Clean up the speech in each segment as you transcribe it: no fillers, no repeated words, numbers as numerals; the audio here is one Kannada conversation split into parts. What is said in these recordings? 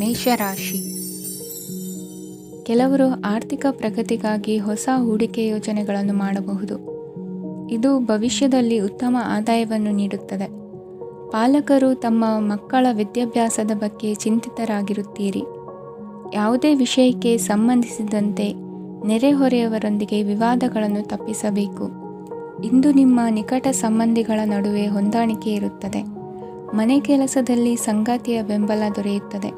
ಮೇಷರಾಶಿ. ಕೆಲವರು ಆರ್ಥಿಕ ಪ್ರಗತಿಗಾಗಿ ಹೊಸ ಹೂಡಿಕೆ ಯೋಜನೆಗಳನ್ನು ಮಾಡಬಹುದು. ಇದು ಭವಿಷ್ಯದಲ್ಲಿ ಉತ್ತಮ ಆದಾಯವನ್ನು ನೀಡುತ್ತದೆ. ಪಾಲಕರು ತಮ್ಮ ಮಕ್ಕಳ ವಿದ್ಯಾಭ್ಯಾಸದ ಬಗ್ಗೆ ಚಿಂತಿತರಾಗಿರುತ್ತೀರಿ. ಯಾವುದೇ ವಿಷಯಕ್ಕೆ ಸಂಬಂಧಿಸಿದಂತೆ ನೆರೆಹೊರೆಯವರೊಂದಿಗೆ ವಿವಾದಗಳನ್ನು ತಪ್ಪಿಸಬೇಕು. ಇಂದು ನಿಮ್ಮ ನಿಕಟ ಸಂಬಂಧಿಗಳ ನಡುವೆ ಹೊಂದಾಣಿಕೆ ಇರುತ್ತದೆ. ಮನೆ ಕೆಲಸದಲ್ಲಿ ಸಂಗಾತಿಯ ಬೆಂಬಲ ದೊರೆಯುತ್ತದೆ.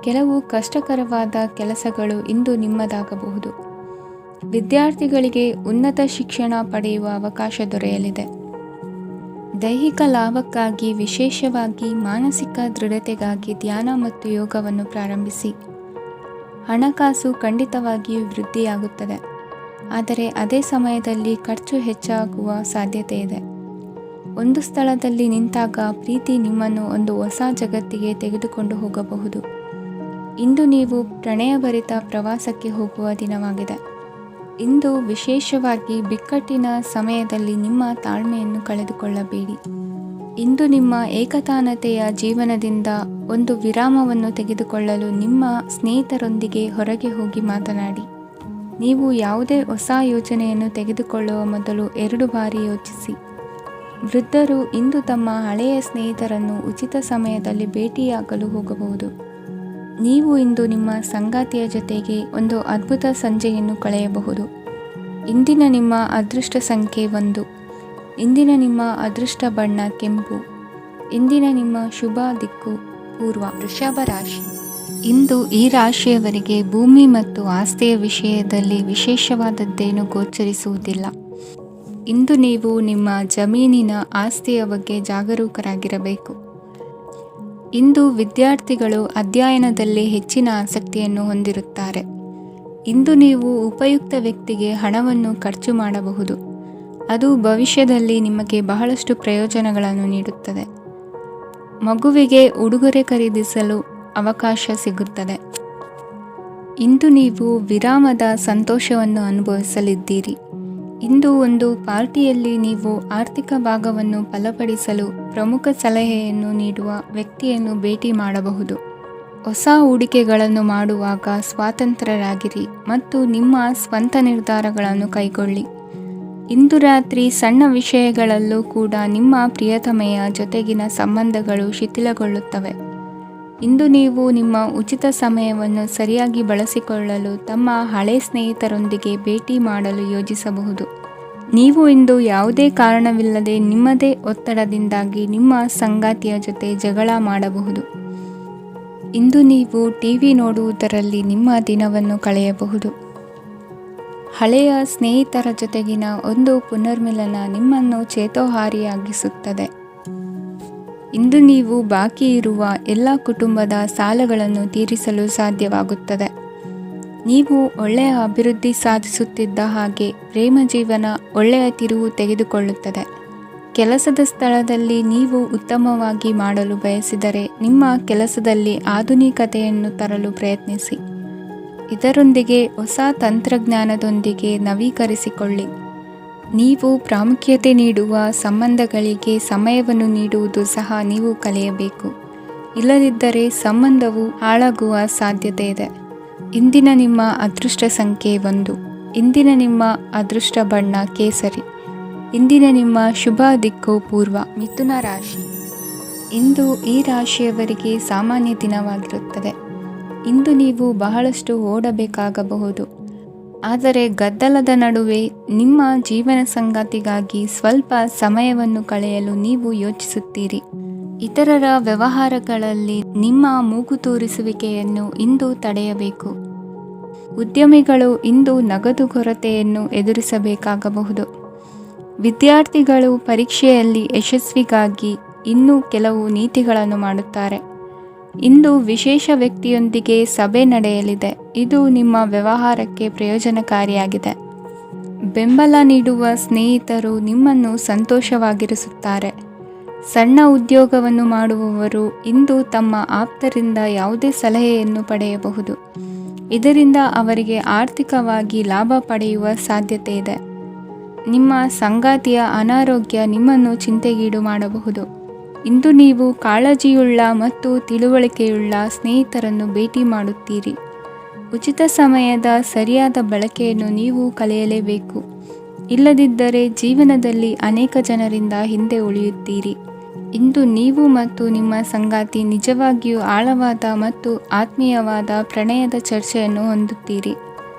ಕೆಲವು ಕಷ್ಟಕರವಾದ ಕೆಲಸಗಳು ಇಂದು ನಿಮ್ಮದಾಗಬಹುದು. ವಿದ್ಯಾರ್ಥಿಗಳಿಗೆ ಉನ್ನತ ಶಿಕ್ಷಣ ಪಡೆಯುವ ಅವಕಾಶ ದೊರೆಯಲಿದೆ. ದೈಹಿಕ ಲಾಭಕ್ಕಾಗಿ, ವಿಶೇಷವಾಗಿ ಮಾನಸಿಕ ದೃಢತೆಗಾಗಿ ಧ್ಯಾನ ಮತ್ತು ಯೋಗವನ್ನು ಪ್ರಾರಂಭಿಸಿ. ಹಣಕಾಸು ಖಂಡಿತವಾಗಿಯೂ ವೃದ್ಧಿಯಾಗುತ್ತದೆ, ಆದರೆ ಅದೇ ಸಮಯದಲ್ಲಿ ಖರ್ಚು ಹೆಚ್ಚಾಗುವ ಸಾಧ್ಯತೆ ಇದೆ. ಒಂದು ಸ್ಥಳದಲ್ಲಿ ನಿಂತಾಗ ಪ್ರೀತಿ ನಿಮ್ಮನ್ನು ಒಂದು ಹೊಸ ಜಗತ್ತಿಗೆ ತೆಗೆದುಕೊಂಡು ಹೋಗಬಹುದು. ಇಂದು ನೀವು ಪ್ರಣಯಭರಿತ ಪ್ರವಾಸಕ್ಕೆ ಹೋಗುವ ದಿನವಾಗಿದೆ. ಇಂದು ವಿಶೇಷವಾಗಿ ಬಿಕ್ಕಟ್ಟಿನ ಸಮಯದಲ್ಲಿ ನಿಮ್ಮ ತಾಳ್ಮೆಯನ್ನು ಕಳೆದುಕೊಳ್ಳಬೇಡಿ. ಇಂದು ನಿಮ್ಮ ಏಕತಾನತೆಯ ಜೀವನದಿಂದ ಒಂದು ವಿರಾಮವನ್ನು ತೆಗೆದುಕೊಳ್ಳಲು ನಿಮ್ಮ ಸ್ನೇಹಿತರೊಂದಿಗೆ ಹೊರಗೆ ಹೋಗಿ ಮಾತನಾಡಿ. ನೀವು ಯಾವುದೇ ಹೊಸ ಯೋಜನೆಯನ್ನು ತೆಗೆದುಕೊಳ್ಳುವ ಮೊದಲು 2 ಬಾರಿ ಯೋಚಿಸಿ. ವೃದ್ಧರು ಇಂದು ತಮ್ಮ ಹಳೆಯ ಸ್ನೇಹಿತರನ್ನು ಉಚಿತ ಸಮಯದಲ್ಲಿ ಭೇಟಿಯಾಗಲು ಹೋಗಬಹುದು. ನೀವು ಇಂದು ನಿಮ್ಮ ಸಂಗಾತಿಯ ಜೊತೆಗೆ ಒಂದು ಅದ್ಭುತ ಸಂಜೆಯನ್ನು ಕಳೆಯಬಹುದು. ಇಂದಿನ ನಿಮ್ಮ ಅದೃಷ್ಟ ಸಂಖ್ಯೆ 1. ಇಂದಿನ ನಿಮ್ಮ ಅದೃಷ್ಟ ಬಣ್ಣ ಕೆಂಪು. ಇಂದಿನ ನಿಮ್ಮ ಶುಭ ದಿಕ್ಕು ಪೂರ್ವ. ವೃಷಭ ರಾಶಿ. ಇಂದು ಈ ರಾಶಿಯವರಿಗೆ ಭೂಮಿ ಮತ್ತು ಆಸ್ತಿಯ ವಿಷಯದಲ್ಲಿ ವಿಶೇಷವಾದದ್ದೇನು ಗೋಚರಿಸುವುದಿಲ್ಲ. ಇಂದು ನೀವು ನಿಮ್ಮ ಜಮೀನಿನ ಆಸ್ತಿಯ ಬಗ್ಗೆ ಜಾಗರೂಕರಾಗಿರಬೇಕು. ಇಂದು ವಿದ್ಯಾರ್ಥಿಗಳು ಅಧ್ಯಯನದಲ್ಲಿ ಹೆಚ್ಚಿನ ಆಸಕ್ತಿಯನ್ನು ಹೊಂದಿರುತ್ತಾರೆ. ಇಂದು ನೀವು ಉಪಯುಕ್ತ ವ್ಯಕ್ತಿಗೆ ಹಣವನ್ನು ಖರ್ಚು ಮಾಡಬಹುದು. ಅದು ಭವಿಷ್ಯದಲ್ಲಿ ನಿಮಗೆ ಬಹಳಷ್ಟು ಪ್ರಯೋಜನಗಳನ್ನು ನೀಡುತ್ತದೆ. ಮಗುವಿಗೆ ಉಡುಗೊರೆ ಖರೀದಿಸಲು ಅವಕಾಶ ಸಿಗುತ್ತದೆ. ಇಂದು ನೀವು ವಿರಾಮದ ಸಂತೋಷವನ್ನು ಅನುಭವಿಸಲಿದ್ದೀರಿ. ಇಂದು ಒಂದು ಪಾರ್ಟಿಯಲ್ಲಿ ನೀವು ಆರ್ಥಿಕ ಭಾಗವನ್ನು ಬಲಪಡಿಸಲು ಪ್ರಮುಖ ಸಲಹೆಯನ್ನು ನೀಡುವ ವ್ಯಕ್ತಿಯನ್ನು ಭೇಟಿ ಮಾಡಬಹುದು. ಹೊಸ ಹೂಡಿಕೆಗಳನ್ನು ಮಾಡುವಾಗ ಸ್ವತಂತ್ರರಾಗಿರಿ ಮತ್ತು ನಿಮ್ಮ ಸ್ವಂತ ನಿರ್ಧಾರಗಳನ್ನು ಕೈಗೊಳ್ಳಿ. ಇಂದು ರಾತ್ರಿ ಸಣ್ಣ ವಿಷಯಗಳಲ್ಲೂ ಕೂಡ ನಿಮ್ಮ ಪ್ರಿಯತಮೆಯ ಜೊತೆಗಿನ ಸಂಬಂಧಗಳು ಶಿಥಿಲಗೊಳ್ಳುತ್ತವೆ. ಇಂದು ನೀವು ನಿಮ್ಮ ಉಚಿತ ಸಮಯವನ್ನು ಸರಿಯಾಗಿ ಬಳಸಿಕೊಳ್ಳಲು ತಮ್ಮ ಹಳೆ ಸ್ನೇಹಿತರೊಂದಿಗೆ ಭೇಟಿ ಮಾಡಲು ಯೋಜಿಸಬಹುದು. ನೀವು ಇಂದು ಯಾವುದೇ ಕಾರಣವಿಲ್ಲದೆ ನಿಮ್ಮದೇ ಒತ್ತಡದಿಂದಾಗಿ ನಿಮ್ಮ ಸಂಗಾತಿಯ ಜೊತೆ ಜಗಳ ಮಾಡಬಹುದು. ಇಂದು ನೀವು ಟಿವಿ ನೋಡುವುದರಲ್ಲಿ ನಿಮ್ಮ ದಿನವನ್ನು ಕಳೆಯಬಹುದು. ಹಳೆಯ ಸ್ನೇಹಿತರ ಜೊತೆಗಿನ ಒಂದು ಪುನರ್ಮಿಲನ ನಿಮ್ಮನ್ನು ಚೇತೋಹಾರಿಯಾಗಿಸುತ್ತದೆ. ಇಂದು ನೀವು ಬಾಕಿ ಇರುವ ಎಲ್ಲ ಕುಟುಂಬದ ಸಾಲಗಳನ್ನು ತೀರಿಸಲು ಸಾಧ್ಯವಾಗುತ್ತದೆ. ನೀವು ಒಳ್ಳೆಯ ಅಭಿವೃದ್ಧಿ ಸಾಧಿಸುತ್ತಿದ್ದ ಹಾಗೆ ಪ್ರೇಮ ಜೀವನ ಒಳ್ಳೆಯ ತಿರುವು ತೆಗೆದುಕೊಳ್ಳುತ್ತದೆ. ಕೆಲಸದ ಸ್ಥಳದಲ್ಲಿ ನೀವು ಉತ್ತಮವಾಗಿ ಮಾಡಲು ಬಯಸಿದರೆ ನಿಮ್ಮ ಕೆಲಸದಲ್ಲಿ ಆಧುನಿಕತೆಯನ್ನು ತರಲು ಪ್ರಯತ್ನಿಸಿ. ಇದರೊಂದಿಗೆ ಹೊಸ ತಂತ್ರಜ್ಞಾನದೊಂದಿಗೆ ನವೀಕರಿಸಿಕೊಳ್ಳಿ. ನೀವು ಪ್ರಾಮುಖ್ಯತೆ ನೀಡುವ ಸಂಬಂಧಗಳಿಗೆ ಸಮಯವನ್ನು ನೀಡುವುದು ಸಹ ನೀವು ಕಲಿಯಬೇಕು. ಇಲ್ಲದಿದ್ದರೆ ಸಂಬಂಧವು ಹಾಳಾಗುವ ಸಾಧ್ಯತೆ ಇದೆ. ಇಂದಿನ ನಿಮ್ಮ ಅದೃಷ್ಟ ಸಂಖ್ಯೆ 1. ಇಂದಿನ ನಿಮ್ಮ ಅದೃಷ್ಟ ಬಣ್ಣ ಕೇಸರಿ. ಇಂದಿನ ನಿಮ್ಮ ಶುಭ ದಿಕ್ಕು ಪೂರ್ವ. ಮಿಥುನ ರಾಶಿ. ಇಂದು ಈ ರಾಶಿಯವರಿಗೆ ಸಾಮಾನ್ಯ ದಿನವಾಗಿರುತ್ತದೆ. ಇಂದು ನೀವು ಬಹಳಷ್ಟು ಓಡಬೇಕಾಗಬಹುದು. ಆದರೆ ಗದ್ದಲದ ನಡುವೆ ನಿಮ್ಮ ಜೀವನ ಸಂಗಾತಿಗಾಗಿ ಸ್ವಲ್ಪ ಸಮಯವನ್ನು ಕಳೆಯಲು ನೀವು ಯೋಚಿಸುತ್ತೀರಿ. ಇತರರ ವ್ಯವಹಾರಗಳಲ್ಲಿ ನಿಮ್ಮ ಮೂಗು ತೂರಿಸುವಿಕೆಯನ್ನು ಇಂದು ತಡೆಯಬೇಕು. ಉದ್ಯಮಿಗಳು ಇಂದು ನಗದು ಕೊರತೆಯನ್ನು ಎದುರಿಸಬೇಕಾಗಬಹುದು. ವಿದ್ಯಾರ್ಥಿಗಳು ಪರೀಕ್ಷೆಯಲ್ಲಿ ಯಶಸ್ವಿಗಾಗಿ ಇನ್ನೂ ಕೆಲವು ನೀತಿಗಳನ್ನು ಮಾಡುತ್ತಾರೆ. ಇಂದು ವಿಶೇಷ ವ್ಯಕ್ತಿಯೊಂದಿಗೆ ಸಭೆ ನಡೆಯಲಿದೆ. ಇದು ನಿಮ್ಮ ವ್ಯವಹಾರಕ್ಕೆ ಪ್ರಯೋಜನಕಾರಿಯಾಗಿದೆ. ಬೆಂಬಲ ನೀಡುವ ಸ್ನೇಹಿತರು ನಿಮ್ಮನ್ನು ಸಂತೋಷವಾಗಿರಿಸುತ್ತಾರೆ. ಸಣ್ಣ ಉದ್ಯೋಗವನ್ನು ಮಾಡುವವರು ಇಂದು ತಮ್ಮ ಆಪ್ತರಿಂದ ಯಾವುದೇ ಸಲಹೆಯನ್ನು ಪಡೆಯಬಹುದು. ಇದರಿಂದ ಅವರಿಗೆ ಆರ್ಥಿಕವಾಗಿ ಲಾಭ ಪಡೆಯುವ ಸಾಧ್ಯತೆ ಇದೆ. ನಿಮ್ಮ ಸಂಗಾತಿಯ ಅನಾರೋಗ್ಯ ನಿಮ್ಮನ್ನು ಚಿಂತೆಗೀಡು ಮಾಡಬಹುದು. ಇಂದು ನೀವು ಕಾಳಜಿಯುಳ್ಳ ಮತ್ತು ತಿಳುವಳಿಕೆಯುಳ್ಳ ಸ್ನೇಹಿತರನ್ನು ಭೇಟಿ ಮಾಡುತ್ತೀರಿ. ಉಚಿತ ಸಮಯದ ಸರಿಯಾದ ಬಳಕೆಯನ್ನು ನೀವು ಕಲಿಯಲೇಬೇಕು. ಇಲ್ಲದಿದ್ದರೆ ಜೀವನದಲ್ಲಿ ಅನೇಕ ಜನರಿಂದ ಹಿಂದೆ ಉಳಿಯುತ್ತೀರಿ. ಇಂದು ನೀವು ಮತ್ತು ನಿಮ್ಮ ಸಂಗಾತಿ ನಿಜವಾಗಿಯೂ ಆಳವಾದ ಮತ್ತು ಆತ್ಮೀಯವಾದ ಪ್ರಣಯದ ಚರ್ಚೆಯನ್ನು ಹೊಂದುತ್ತೀರಿ.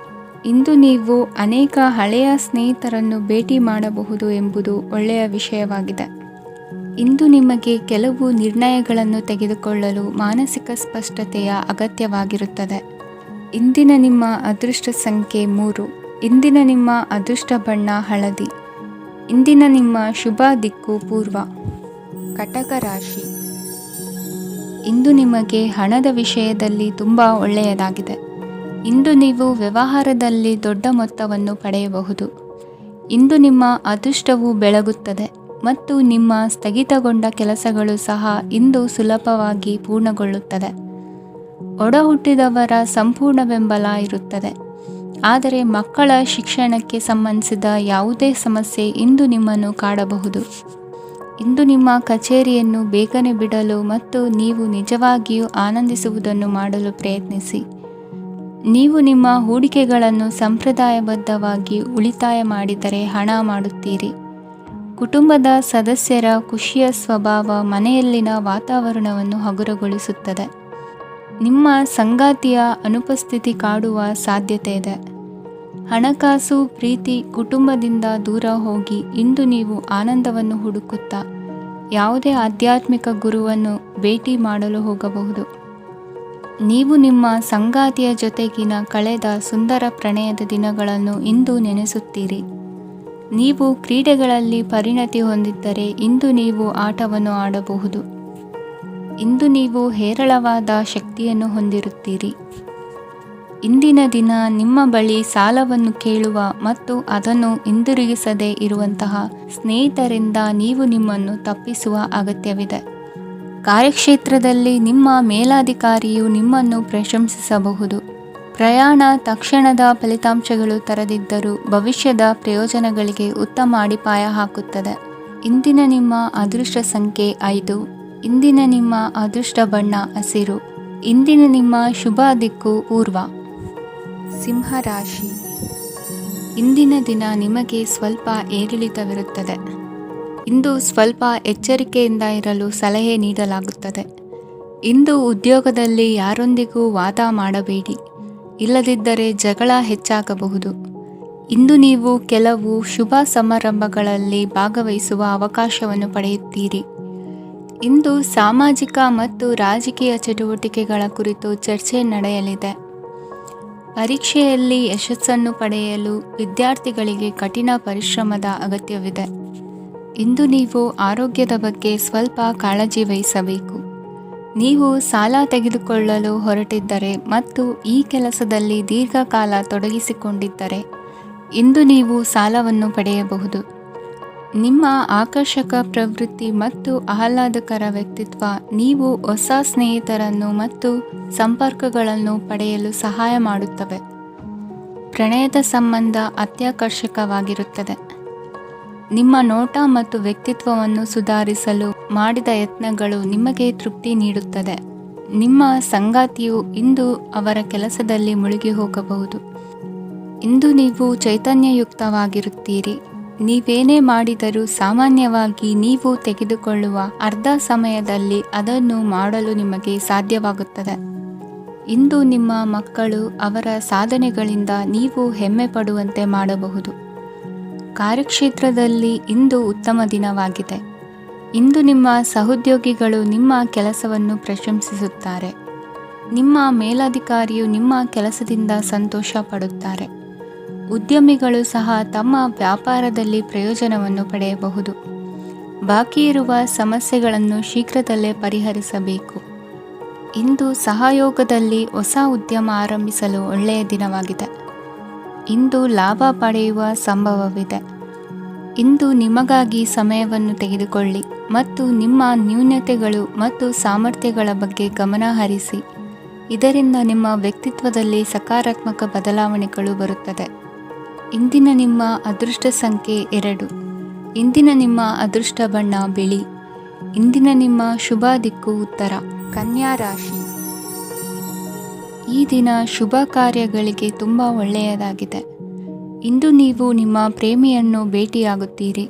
ಇಂದು ನೀವು ಅನೇಕ ಹಳೆಯ ಸ್ನೇಹಿತರನ್ನು ಭೇಟಿ ಮಾಡಬಹುದು ಎಂಬುದು ಒಳ್ಳೆಯ ವಿಷಯವಾಗಿದೆ. ಇಂದು ನಿಮಗೆ ಕೆಲವು ನಿರ್ಣಯಗಳನ್ನು ತೆಗೆದುಕೊಳ್ಳಲು ಮಾನಸಿಕ ಸ್ಪಷ್ಟತೆಯ ಅಗತ್ಯವಾಗಿರುತ್ತದೆ. ಇಂದಿನ ನಿಮ್ಮ ಅದೃಷ್ಟ ಸಂಖ್ಯೆ 3. ಇಂದಿನ ನಿಮ್ಮ ಅದೃಷ್ಟ ಬಣ್ಣ ಹಳದಿ. ಇಂದಿನ ನಿಮ್ಮ ಶುಭ ದಿಕ್ಕು ಪೂರ್ವ. ಕಟಕ ರಾಶಿ. ಇಂದು ನಿಮಗೆ ಹಣದ ವಿಷಯದಲ್ಲಿ ತುಂಬ ಒಳ್ಳೆಯದಾಗಿದೆ. ಇಂದು ನೀವು ವ್ಯವಹಾರದಲ್ಲಿ ದೊಡ್ಡ ಮೊತ್ತವನ್ನು ಪಡೆಯಬಹುದು. ಇಂದು ನಿಮ್ಮ ಅದೃಷ್ಟವು ಬೆಳಗುತ್ತದೆ ಮತ್ತು ನಿಮ್ಮ ಸ್ಥಗಿತಗೊಂಡ ಕೆಲಸಗಳು ಸಹ ಇಂದು ಸುಲಭವಾಗಿ ಪೂರ್ಣಗೊಳ್ಳುತ್ತದೆ. ಒಡಹುಟ್ಟಿದವರ ಸಂಪೂರ್ಣ ಬೆಂಬಲ ಇರುತ್ತದೆ. ಆದರೆ ಮಕ್ಕಳ ಶಿಕ್ಷಣಕ್ಕೆ ಸಂಬಂಧಿಸಿದ ಯಾವುದೇ ಸಮಸ್ಯೆ ಇಂದು ನಿಮ್ಮನ್ನು ಕಾಡಬಹುದು. ಇಂದು ನಿಮ್ಮ ಕಚೇರಿಯನ್ನು ಬೇಗನೆ ಬಿಡಲು ಮತ್ತು ನೀವು ನಿಜವಾಗಿಯೂ ಆನಂದಿಸುವುದನ್ನು ಮಾಡಲು ಪ್ರಯತ್ನಿಸಿ. ನೀವು ನಿಮ್ಮ ಹೂಡಿಕೆಗಳನ್ನು ಸಂಪ್ರದಾಯಬದ್ಧವಾಗಿ ಉಳಿತಾಯ ಮಾಡಿದರೆ ಹಣ ಮಾಡುತ್ತೀರಿ. ಕುಟುಂಬದ ಸದಸ್ಯರ ಖುಷಿಯ ಸ್ವಭಾವ ಮನೆಯಲ್ಲಿನ ವಾತಾವರಣವನ್ನು ಹಗುರಗೊಳಿಸುತ್ತದೆ. ನಿಮ್ಮ ಸಂಗಾತಿಯ ಅನುಪಸ್ಥಿತಿ ಕಾಡುವ ಸಾಧ್ಯತೆ ಇದೆ. ಹಣಕಾಸು, ಪ್ರೀತಿ, ಕುಟುಂಬದಿಂದ ದೂರ ಹೋಗಿ ಇಂದು ನೀವು ಆನಂದವನ್ನು ಹುಡುಕುತ್ತಾ ಯಾವುದೇ ಆಧ್ಯಾತ್ಮಿಕ ಗುರುವನ್ನು ಭೇಟಿ ಮಾಡಲು ಹೋಗಬಹುದು. ನೀವು ನಿಮ್ಮ ಸಂಗಾತಿಯ ಜೊತೆಗಿನ ಕಳೆದ ಸುಂದರ ಪ್ರಣಯದ ದಿನಗಳನ್ನು ಇಂದು ನೆನೆಸುತ್ತೀರಿ. ನೀವು ಕ್ರೀಡೆಗಳಲ್ಲಿ ಪರಿಣತಿ ಹೊಂದಿದ್ದರೆ ಇಂದು ನೀವು ಆಟವನ್ನು ಆಡಬಹುದು. ಇಂದು ನೀವು ಹೇರಳವಾದ ಶಕ್ತಿಯನ್ನು ಹೊಂದಿರುತ್ತೀರಿ. ಇಂದಿನ ದಿನ ನಿಮ್ಮ ಬಳಿ ಸಾಲವನ್ನು ಕೇಳುವ ಮತ್ತು ಅದನ್ನು ಹಿಂದಿರುಗಿಸದೇ ಇರುವಂತಹ ಸ್ನೇಹಿತರಿಂದ ನೀವು ನಿಮ್ಮನ್ನು ತಪ್ಪಿಸುವ ಅಗತ್ಯವಿದೆ. ಕಾರ್ಯಕ್ಷೇತ್ರದಲ್ಲಿ ನಿಮ್ಮ ಮೇಲಾಧಿಕಾರಿಯು ನಿಮ್ಮನ್ನು ಪ್ರಶಂಸಿಸಬಹುದು. ಪ್ರಯಾಣ ತಕ್ಷಣದ ಫಲಿತಾಂಶಗಳು ತರದಿದ್ದರೂ ಭವಿಷ್ಯದ ಪ್ರಯೋಜನಗಳಿಗೆ ಉತ್ತಮ ಅಡಿಪಾಯ ಹಾಕುತ್ತದೆ. ಇಂದಿನ ನಿಮ್ಮ ಅದೃಷ್ಟ ಸಂಖ್ಯೆ 5. ಇಂದಿನ ನಿಮ್ಮ ಅದೃಷ್ಟ ಬಣ್ಣ ಹಸಿರು. ಇಂದಿನ ನಿಮ್ಮ ಶುಭ ದಿಕ್ಕು ಪೂರ್ವ. ಸಿಂಹರಾಶಿ. ಇಂದಿನ ದಿನ ನಿಮಗೆ ಸ್ವಲ್ಪ ಏರಿಳಿತವಿರುತ್ತದೆ. ಇಂದು ಸ್ವಲ್ಪ ಎಚ್ಚರಿಕೆಯಿಂದ ಇರಲು ಸಲಹೆ ನೀಡಲಾಗುತ್ತದೆ. ಇಂದು ಉದ್ಯೋಗದಲ್ಲಿ ಯಾರೊಂದಿಗೂ ವಾದ ಮಾಡಬೇಡಿ, ಇಲ್ಲದಿದ್ದರೆ ಜಗಳ ಹೆಚ್ಚಾಗಬಹುದು. ಇಂದು ನೀವು ಕೆಲವು ಶುಭ ಸಮಾರಂಭಗಳಲ್ಲಿ ಭಾಗವಹಿಸುವ ಅವಕಾಶವನ್ನು ಪಡೆಯುತ್ತೀರಿ. ಇಂದು ಸಾಮಾಜಿಕ ಮತ್ತು ರಾಜಕೀಯ ಚಟುವಟಿಕೆಗಳ ಕುರಿತು ಚರ್ಚೆ ನಡೆಯಲಿದೆ. ಪರೀಕ್ಷೆಯಲ್ಲಿ ಯಶಸ್ಸನ್ನು ಪಡೆಯಲು ವಿದ್ಯಾರ್ಥಿಗಳಿಗೆ ಕಠಿಣ ಪರಿಶ್ರಮದ ಅಗತ್ಯವಿದೆ. ಇಂದು ನೀವು ಆರೋಗ್ಯದ ಬಗ್ಗೆ ಸ್ವಲ್ಪ ಕಾಳಜಿ ವಹಿಸಬೇಕು. ನೀವು ಸಾಲ ತೆಗೆದುಕೊಳ್ಳಲು ಹೊರಟಿದ್ದರೆ ಮತ್ತು ಈ ಕೆಲಸದಲ್ಲಿ ದೀರ್ಘಕಾಲ ತೊಡಗಿಸಿಕೊಂಡಿದ್ದರೆ ಇಂದು ನೀವು ಸಾಲವನ್ನು ಪಡೆಯಬಹುದು. ನಿಮ್ಮ ಆಕರ್ಷಕ ಪ್ರವೃತ್ತಿ ಮತ್ತು ಆಹ್ಲಾದಕರ ವ್ಯಕ್ತಿತ್ವ ನೀವು ಹೊಸ ಸ್ನೇಹಿತರನ್ನು ಮತ್ತು ಸಂಪರ್ಕಗಳನ್ನು ಪಡೆಯಲು ಸಹಾಯ ಮಾಡುತ್ತವೆ. ಪ್ರಣಯದ ಸಂಬಂಧ ಅತ್ಯಾಕರ್ಷಕವಾಗಿರುತ್ತದೆ. ನಿಮ್ಮ ನೋಟ ಮತ್ತು ವ್ಯಕ್ತಿತ್ವವನ್ನು ಸುಧಾರಿಸಲು ಮಾಡಿದ ಯತ್ನಗಳು ನಿಮಗೆ ತೃಪ್ತಿ ನೀಡುತ್ತದೆ. ನಿಮ್ಮ ಸಂಗಾತಿಯು ಇಂದು ಅವರ ಕೆಲಸದಲ್ಲಿ ಮುಳುಗಿ ಹೋಗಬಹುದು. ಇಂದು ನೀವು ಚೈತನ್ಯಯುಕ್ತವಾಗಿರುತ್ತೀರಿ. ನೀವೇನೇ ಮಾಡಿದರೂ ಸಾಮಾನ್ಯವಾಗಿ ನೀವು ತೆಗೆದುಕೊಳ್ಳುವ ಅರ್ಧ ಸಮಯದಲ್ಲಿ ಅದನ್ನು ಮಾಡಲು ನಿಮಗೆ ಸಾಧ್ಯವಾಗುತ್ತದೆ. ಇಂದು ನಿಮ್ಮ ಮಕ್ಕಳು ಅವರ ಸಾಧನೆಗಳಿಂದ ನೀವು ಹೆಮ್ಮೆ ಪಡುವಂತೆ ಮಾಡಬಹುದು. ಕಾರ್ಯಕ್ಷೇತ್ರದಲ್ಲಿ ಇಂದು ಉತ್ತಮ ದಿನವಾಗಿದೆ. ಇಂದು ನಿಮ್ಮ ಸಹೋದ್ಯೋಗಿಗಳು ನಿಮ್ಮ ಕೆಲಸವನ್ನು ಪ್ರಶಂಸಿಸುತ್ತಾರೆ. ನಿಮ್ಮ ಮೇಲಧಿಕಾರಿಯು ನಿಮ್ಮ ಕೆಲಸದಿಂದ ಸಂತೋಷ ಪಡುತ್ತಾರೆ. ಉದ್ಯಮಿಗಳು ಸಹ ತಮ್ಮ ವ್ಯಾಪಾರದಲ್ಲಿ ಪ್ರಯೋಜನವನ್ನು ಪಡೆಯಬಹುದು. ಬಾಕಿ ಇರುವ ಸಮಸ್ಯೆಗಳನ್ನು ಶೀಘ್ರದಲ್ಲೇ ಪರಿಹರಿಸಬೇಕು. ಇಂದು ಸಹಯೋಗದಲ್ಲಿ ಹೊಸ ಉದ್ಯಮ ಆರಂಭಿಸಲು ಒಳ್ಳೆಯ ದಿನವಾಗಿದೆ. ಇಂದು ಲಾಭ ಪಡೆಯುವ ಸಂಭವವಿದೆ. ಇಂದು ನಿಮಗಾಗಿ ಸಮಯವನ್ನು ತೆಗೆದುಕೊಳ್ಳಿ ಮತ್ತು ನಿಮ್ಮ ನ್ಯೂನತೆಗಳು ಮತ್ತು ಸಾಮರ್ಥ್ಯಗಳ ಬಗ್ಗೆ ಗಮನ ಹರಿಸಿ. ಇದರಿಂದ ನಿಮ್ಮ ವ್ಯಕ್ತಿತ್ವದಲ್ಲಿ ಸಕಾರಾತ್ಮಕ ಬದಲಾವಣೆಗಳು ಬರುತ್ತದೆ. ಇಂದಿನ ನಿಮ್ಮ ಅದೃಷ್ಟ ಸಂಖ್ಯೆ 2. ಇಂದಿನ ನಿಮ್ಮ ಅದೃಷ್ಟ ಬಣ್ಣ ಬಿಳಿ. ಇಂದಿನ ನಿಮ್ಮ ಶುಭ ದಿಕ್ಕು ಉತ್ತರ. ಕನ್ಯಾ ರಾಶಿ. ಈ ದಿನ ಶುಭ ಕಾರ್ಯಗಳಿಗೆ ತುಂಬ ಒಳ್ಳೆಯದಾಗಿದೆ. ಇಂದು ನೀವು ನಿಮ್ಮ ಪ್ರೇಮಿಯನ್ನು ಭೇಟಿಯಾಗುತ್ತೀರಿ.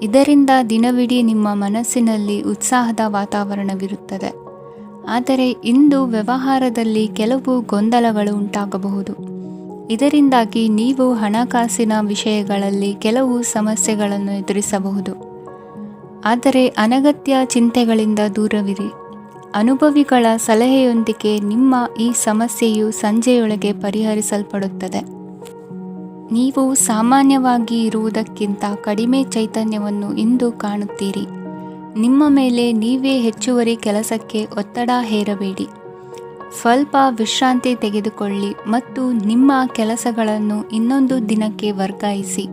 ಇದರಿಂದ ದಿನವಿಡೀ ನಿಮ್ಮ ಮನಸ್ಸಿನಲ್ಲಿ ಉತ್ಸಾಹದ ವಾತಾವರಣವಿರುತ್ತದೆ. ಆದರೆ ಇಂದು ವ್ಯವಹಾರದಲ್ಲಿ ಕೆಲವು ಗೊಂದಲಗಳು ಉಂಟಾಗಬಹುದು. ಇದರಿಂದಾಗಿ ನೀವು ಹಣಕಾಸಿನ ವಿಷಯಗಳಲ್ಲಿ ಕೆಲವು ಸಮಸ್ಯೆಗಳನ್ನು ಎದುರಿಸಬಹುದು. ಆದರೆ ಅನಗತ್ಯ ಚಿಂತೆಗಳಿಂದ ದೂರವಿರಿ. ಅನುಭವಿಗಳ ಸಲಹೆಯೊಂದಿಗೆ ನಿಮ್ಮ ಈ ಸಮಸ್ಯೆಯು ಸಂಜೆಯೊಳಗೆ ಪರಿಹರಿಸಲ್ಪಡುತ್ತದೆ. ನೀವು ಸಾಮಾನ್ಯವಾಗಿ ಇರುವುದಕ್ಕಿಂತ ಕಡಿಮೆ ಚೈತನ್ಯವನ್ನು ಇಂದು ಕಾಣುತ್ತೀರಿ. ನಿಮ್ಮ ಮೇಲೆ ನೀವೇ ಹೆಚ್ಚುವರಿ ಕೆಲಸಕ್ಕೆ ಒತ್ತಡ ಹೇರಬೇಡಿ. ಸ್ವಲ್ಪ ವಿಶ್ರಾಂತಿ ತೆಗೆದುಕೊಳ್ಳಿ ಮತ್ತು ನಿಮ್ಮ ಕೆಲಸಗಳನ್ನು ಇನ್ನೊಂದು ದಿನಕ್ಕೆ ವರ್ಗಾಯಿಸಿ.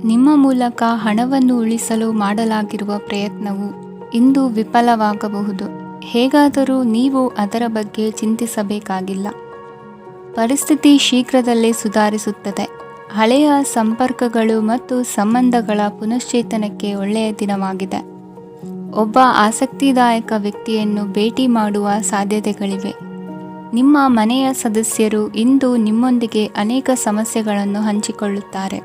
ನಿಮ್ಮ ಮೂಲಕ ಹಣವನ್ನು ಉಳಿಸಲು ಮಾಡಲಾಗಿರುವ ಪ್ರಯತ್ನವು ಇಂದು ವಿಫಲವಾಗಬಹುದು. ಹೇಗಾದರೂ ನೀವು ಅದರ ಬಗ್ಗೆ ಚಿಂತಿಸಬೇಕಾಗಿಲ್ಲ. ಪರಿಸ್ಥಿತಿ ಶೀಘ್ರದಲ್ಲೇ ಸುಧಾರಿಸುತ್ತದೆ. ಹಳೆಯ ಸಂಪರ್ಕಗಳು ಮತ್ತು ಸಂಬಂಧಗಳ ಪುನಶ್ಚೇತನಕ್ಕೆ ಒಳ್ಳೆಯ ದಿನವಾಗಿದೆ. ಒಬ್ಬ ಆಸಕ್ತಿದಾಯಕ ವ್ಯಕ್ತಿಯನ್ನು ಭೇಟಿ ಮಾಡುವ ಸಾಧ್ಯತೆಗಳಿವೆ. ನಿಮ್ಮ ಮನೆಯ ಸದಸ್ಯರು ಇಂದು ನಿಮ್ಮೊಂದಿಗೆ ಅನೇಕ ಸಮಸ್ಯೆಗಳನ್ನು ಹಂಚಿಕೊಳ್ಳುತ್ತಾರೆ.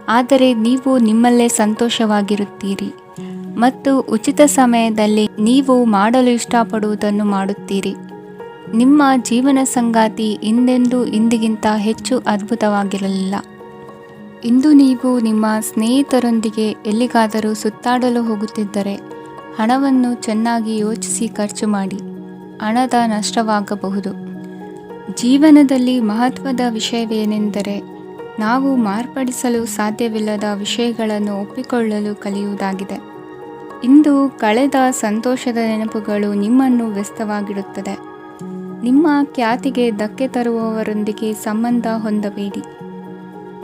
ಆದರೆ ನೀವು ನಿಮ್ಮಲ್ಲೇ ಸಂತೋಷವಾಗಿರುತ್ತೀರಿ ಮತ್ತು ಉಚಿತ ಸಮಯದಲ್ಲಿ ನೀವು ಮಾಡಲು ಇಷ್ಟಪಡುವುದನ್ನು ಮಾಡುತ್ತೀರಿ. ನಿಮ್ಮ ಜೀವನ ಸಂಗಾತಿ ಇಂದಿಗಿಂತ ಹೆಚ್ಚು ಅದ್ಭುತವಾಗಿರಲಿಲ್ಲ. ಇಂದು ನೀವು ನಿಮ್ಮ ಸ್ನೇಹಿತರೊಂದಿಗೆ ಎಲ್ಲಿಗಾದರೂ ಸುತ್ತಾಡಲು ಹೋಗುತ್ತಿದ್ದರೆ ಹಣವನ್ನು ಚೆನ್ನಾಗಿ ಯೋಚಿಸಿ ಖರ್ಚು ಮಾಡಿ. ಹಣದ ನಷ್ಟವಾಗಬಹುದು. ಜೀವನದಲ್ಲಿ ಮಹತ್ವದ ವಿಷಯವೇನೆಂದರೆ ನಾವು ಮಾರ್ಪಡಿಸಲು ಸಾಧ್ಯವಿಲ್ಲದ ವಿಷಯಗಳನ್ನು ಒಪ್ಪಿಕೊಳ್ಳಲು ಕಲಿಯುವುದಾಗಿದೆ. ಇಂದು ಕಳೆದ ಸಂತೋಷದ ನೆನಪುಗಳು ನಿಮ್ಮನ್ನು ವ್ಯಸ್ತವಾಗಿಡುತ್ತದೆ. ನಿಮ್ಮ ಖ್ಯಾತಿಗೆ ಧಕ್ಕೆ ತರುವವರೊಂದಿಗೆ ಸಂಬಂಧ ಹೊಂದಬೇಡಿ.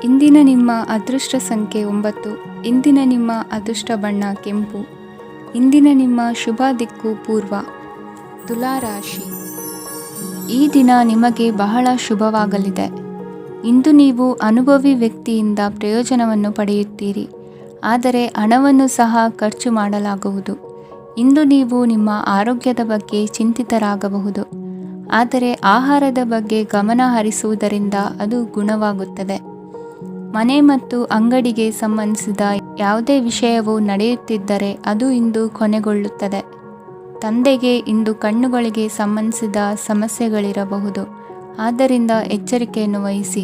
ಇಂದಿನ ನಿಮ್ಮ ಅದೃಷ್ಟ ಸಂಖ್ಯೆ 9. ಇಂದಿನ ನಿಮ್ಮ ಅದೃಷ್ಟ ಬಣ್ಣ ಕೆಂಪು. ಇಂದಿನ ನಿಮ್ಮ ಶುಭ ದಿಕ್ಕು ಪೂರ್ವ. ತುಲಾ ರಾಶಿ. ಈ ದಿನ ನಿಮಗೆ ಬಹಳ ಶುಭವಾಗಲಿದೆ. ಇಂದು ನೀವು ಅನುಭವಿ ವ್ಯಕ್ತಿಯಿಂದ ಪ್ರಯೋಜನವನ್ನು ಪಡೆಯುತ್ತೀರಿ. ಆದರೆ ಹಣವನ್ನು ಸಹ ಖರ್ಚು ಮಾಡಲಾಗುವುದು. ಇಂದು ನೀವು ನಿಮ್ಮ ಆರೋಗ್ಯದ ಬಗ್ಗೆ ಚಿಂತಿತರಾಗಬಹುದು. ಆದರೆ ಆಹಾರದ ಬಗ್ಗೆ ಗಮನ ಹರಿಸುವುದರಿಂದ ಅದು ಗುಣವಾಗುತ್ತದೆ. ಮನೆ ಮತ್ತು ಅಂಗಡಿಗೆ ಸಂಬಂಧಿಸಿದ ಯಾವುದೇ ವಿಷಯವು ನಡೆಯುತ್ತಿದ್ದರೆ ಅದು ಇಂದು ಕೊನೆಗೊಳ್ಳುತ್ತದೆ. ತಂದೆಗೆ ಇಂದು ಕಣ್ಣುಗಳಿಗೆ ಸಂಬಂಧಿಸಿದ ಸಮಸ್ಯೆಗಳಿರಬಹುದು. ಆದ್ದರಿಂದ ಎಚ್ಚರಿಕೆಯನ್ನು ವಹಿಸಿ.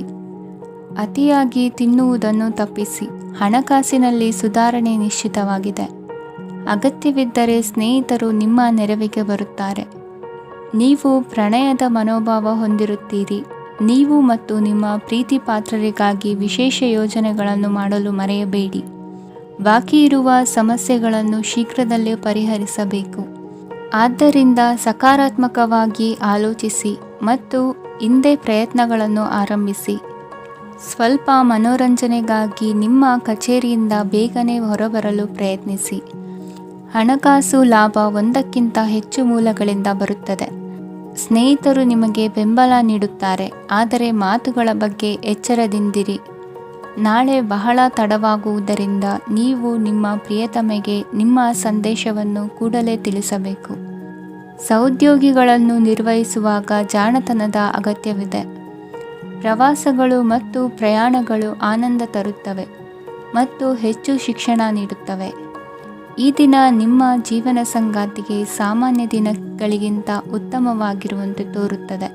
ಅತಿಯಾಗಿ ತಿನ್ನುವುದನ್ನು ತಪ್ಪಿಸಿ. ಹಣಕಾಸಿನಲ್ಲಿ ಸುಧಾರಣೆ ನಿಶ್ಚಿತವಾಗಿದೆ. ಅಗತ್ಯವಿದ್ದರೆ ಸ್ನೇಹಿತರು ನಿಮ್ಮ ನೆರವಿಗೆ ಬರುತ್ತಾರೆ. ನೀವು ಪ್ರಣಯದ ಮನೋಭಾವ ಹೊಂದಿರುತ್ತೀರಿ. ನೀವು ಮತ್ತು ನಿಮ್ಮ ಪ್ರೀತಿ ಪಾತ್ರರಿಗಾಗಿ ವಿಶೇಷ ಯೋಜನೆಗಳನ್ನು ಮಾಡಲು ಮರೆಯಬೇಡಿ. ಬಾಕಿ ಇರುವ ಸಮಸ್ಯೆಗಳನ್ನು ಶೀಘ್ರದಲ್ಲೇ ಪರಿಹರಿಸಬೇಕು. ಆದ್ದರಿಂದ ಸಕಾರಾತ್ಮಕವಾಗಿ ಆಲೋಚಿಸಿ ಮತ್ತು ಇಂದೇ ಪ್ರಯತ್ನಗಳನ್ನು ಆರಂಭಿಸಿ. ಸ್ವಲ್ಪ ಮನೋರಂಜನೆಗಾಗಿ ನಿಮ್ಮ ಕಚೇರಿಯಿಂದ ಬೇಗನೆ ಹೊರಬರಲು ಪ್ರಯತ್ನಿಸಿ. ಹಣಕಾಸು ಲಾಭ ಒಂದಕ್ಕಿಂತ ಹೆಚ್ಚು ಮೂಲಗಳಿಂದ ಬರುತ್ತದೆ. ಸ್ನೇಹಿತರು ನಿಮಗೆ ಬೆಂಬಲ ನೀಡುತ್ತಾರೆ. ಆದರೆ ಮಾತುಗಳ ಬಗ್ಗೆ ಎಚ್ಚರದಿಂದಿರಿ. ನಾಳೆ ಬಹಳ ತಡವಾಗುವುದರಿಂದ ನೀವು ನಿಮ್ಮ ಪ್ರಿಯತಮೆಗೆ ನಿಮ್ಮ ಸಂದೇಶವನ್ನು ಕೂಡಲೇ ತಿಳಿಸಬೇಕು. ಸಹೋದ್ಯೋಗಿಗಳನ್ನು ನಿರ್ವಹಿಸುವಾಗ ಜಾಣತನದ ಅಗತ್ಯವಿದೆ. ಪ್ರವಾಸಗಳು ಮತ್ತು ಪ್ರಯಾಣಗಳು ಆನಂದ ತರುತ್ತವೆ ಮತ್ತು ಹೆಚ್ಚು ಶಿಕ್ಷಣ ನೀಡುತ್ತವೆ. ಈ ದಿನ ನಿಮ್ಮ ಜೀವನ ಸಂಗಾತಿಗೆ ಸಾಮಾನ್ಯ ದಿನಗಳಿಗಿಂತ ಉತ್ತಮವಾಗಿರುವಂತೆ ತೋರುತ್ತದೆ.